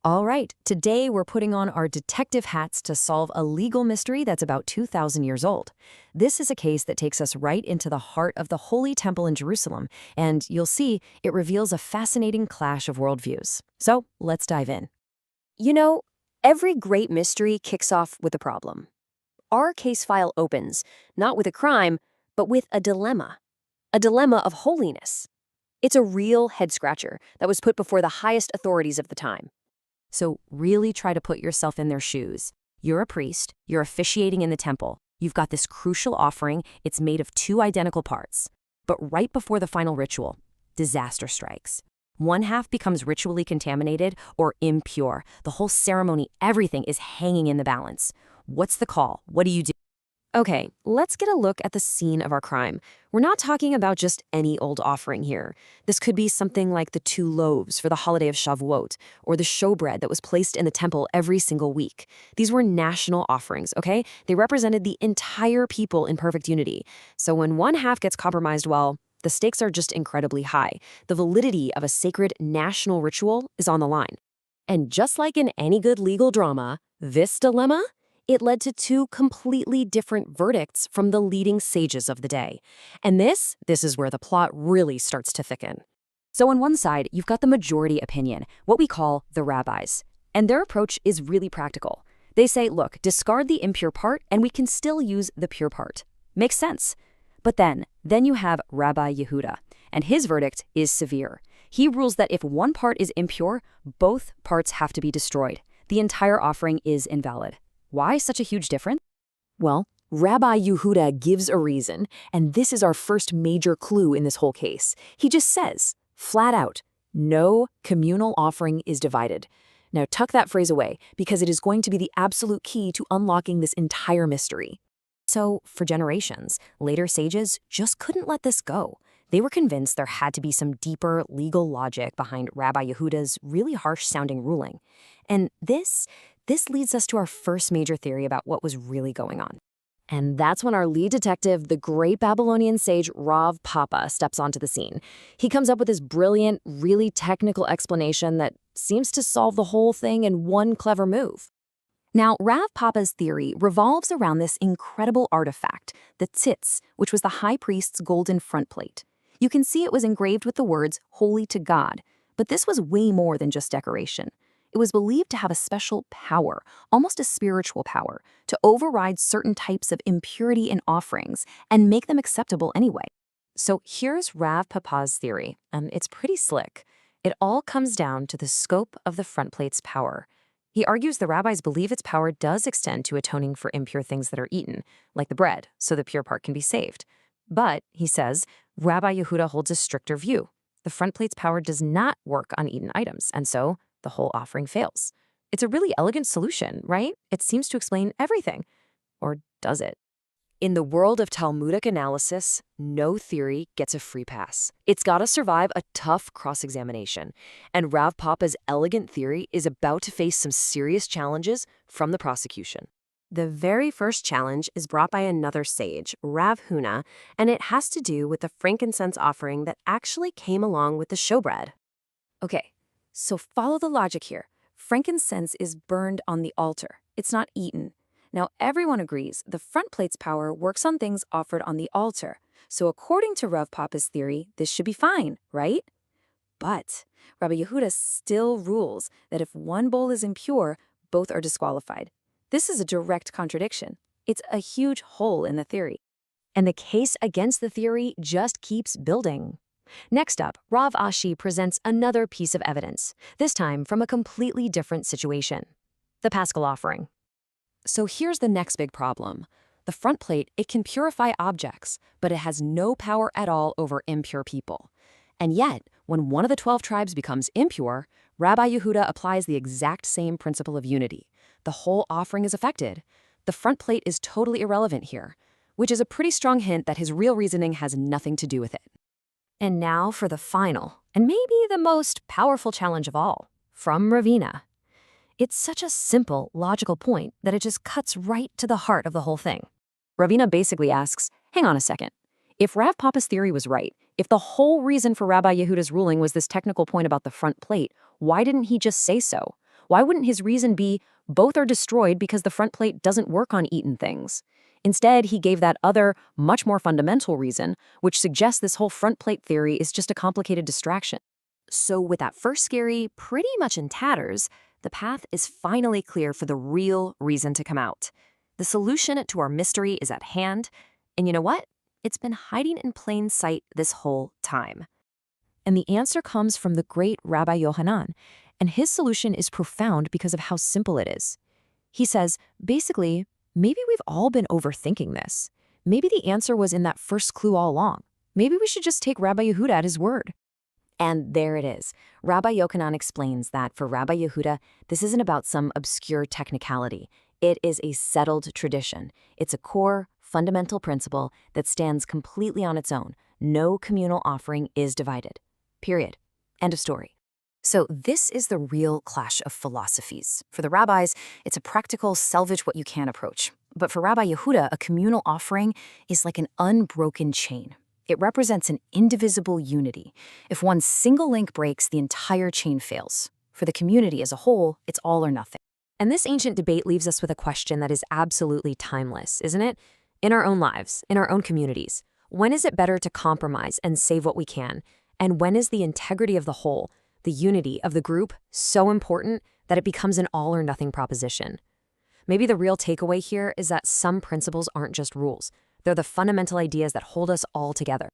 All right, today we're putting on our detective hats to solve a legal mystery that's about 2,000 years old. This is a case that takes us right into the heart of the Holy Temple in Jerusalem, and you'll see it reveals a fascinating clash of worldviews. So let's dive in. You know, every great mystery kicks off with a problem. Our case file opens, not with a crime, but with a dilemma of holiness. It's a real head-scratcher that was put before the highest authorities of the time. So really try to put yourself in their shoes. You're a priest, you're officiating in the temple. You've got this crucial offering, it's made of two identical parts. But right before the final ritual, disaster strikes. One half becomes ritually contaminated or impure. The whole ceremony, everything is hanging in the balance. What's the call? What do you do? Okay, let's get a look at the scene of our crime. We're not talking about just any old offering here. This could be something like the 2 loaves for the holiday of Shavuot, or the showbread that was placed in the temple every single week. These were national offerings, okay? They represented the entire people in perfect unity. So when one half gets compromised, well, the stakes are just incredibly high. The validity of a sacred national ritual is on the line. And just like in any good legal drama, this dilemma, it led to 2 completely different verdicts from the leading sages of the day. And this is where the plot really starts to thicken. So on one side, you've got the majority opinion, what we call the rabbis. And their approach is really practical. They say, look, discard the impure part and we can still use the pure part. Makes sense. But then you have Rabbi Yehuda, and his verdict is severe. He rules that if one part is impure, both parts have to be destroyed. The entire offering is invalid. Why such a huge difference? Well, Rabbi Yehuda gives a reason, and this is our first major clue in this whole case. He just says, flat out, no communal offering is divided. Now tuck that phrase away, because it is going to be the absolute key to unlocking this entire mystery. So, for generations, later sages just couldn't let this go. They were convinced there had to be some deeper legal logic behind Rabbi Yehuda's really harsh-sounding ruling. And this leads us to our first major theory about what was really going on. And that's when our lead detective, the great Babylonian sage Rav Papa, steps onto the scene. He comes up with this brilliant, really technical explanation that seems to solve the whole thing in one clever move. Now, Rav Papa's theory revolves around this incredible artifact, the tzitz, which was the high priest's golden frontplate. You can see it was engraved with the words, "Holy to God," but this was way more than just decoration. It was believed to have a special power, almost a spiritual power, to override certain types of impurity in offerings and make them acceptable anyway. So here's Rav Papa's theory, and it's pretty slick. It all comes down to the scope of the frontplate's power. He argues the rabbis believe its power does extend to atoning for impure things that are eaten, like the bread, so the pure part can be saved. But, he says, Rabbi Yehuda holds a stricter view. The frontplate's power does not work on eaten items, and so the whole offering fails. It's a really elegant solution, right? It seems to explain everything. Or does it? In the world of Talmudic analysis, no theory gets a free pass. It's got to survive a tough cross-examination. And Rav Papa's elegant theory is about to face some serious challenges from the prosecution. The very first challenge is brought by another sage, Rav Huna, and it has to do with the frankincense offering that actually came along with the showbread. Okay, so follow the logic here. Frankincense is burned on the altar. It's not eaten. Now, everyone agrees the front plate's power works on things offered on the altar. So according to Rav Papa's theory, this should be fine, right? But Rabbi Yehuda still rules that if one bowl is impure, both are disqualified. This is a direct contradiction. It's a huge hole in the theory. And the case against the theory just keeps building. Next up, Rav Ashi presents another piece of evidence, this time from a completely different situation. The Paschal offering. So here's the next big problem. The front plate, it can purify objects, but it has no power at all over impure people. And yet, when one of the 12 tribes becomes impure, Rabbi Yehuda applies the exact same principle of unity. The whole offering is affected. The front plate is totally irrelevant here, which is a pretty strong hint that his real reasoning has nothing to do with it. And now for the final, and maybe the most powerful challenge of all, from Ravina. It's such a simple, logical point that it just cuts right to the heart of the whole thing. Ravina basically asks, hang on a second. If Rav Papa's theory was right, if the whole reason for Rabbi Yehuda's ruling was this technical point about the front plate, why didn't he just say so? Why wouldn't his reason be both are destroyed because the front plate doesn't work on eaten things? Instead, he gave that other, much more fundamental reason, which suggests this whole front plate theory is just a complicated distraction. So with that first scary pretty much in tatters, the path is finally clear for the real reason to come out. The solution to our mystery is at hand, and you know what? It's been hiding in plain sight this whole time. And the answer comes from the great Rabbi Yohanan, and his solution is profound because of how simple it is. He says, basically, maybe we've all been overthinking this. Maybe the answer was in that first clue all along. Maybe we should just take Rabbi Yehuda at his word. And there it is. Rabbi Yochanan explains that for Rabbi Yehuda, this isn't about some obscure technicality. It is a settled tradition. It's a core, fundamental principle that stands completely on its own. No communal offering is divided. Period. End of story. So this is the real clash of philosophies. For the rabbis, it's a practical salvage what you can approach. But for Rabbi Yehuda, a communal offering is like an unbroken chain. It represents an indivisible unity. If one single link breaks, the entire chain fails. For the community as a whole, it's all or nothing. And this ancient debate leaves us with a question that is absolutely timeless, isn't it? In our own lives, in our own communities, when is it better to compromise and save what we can? And when is the integrity of the whole, the unity of the group, so important that it becomes an all-or-nothing proposition? Maybe the real takeaway here is that some principles aren't just rules. They're the fundamental ideas that hold us all together.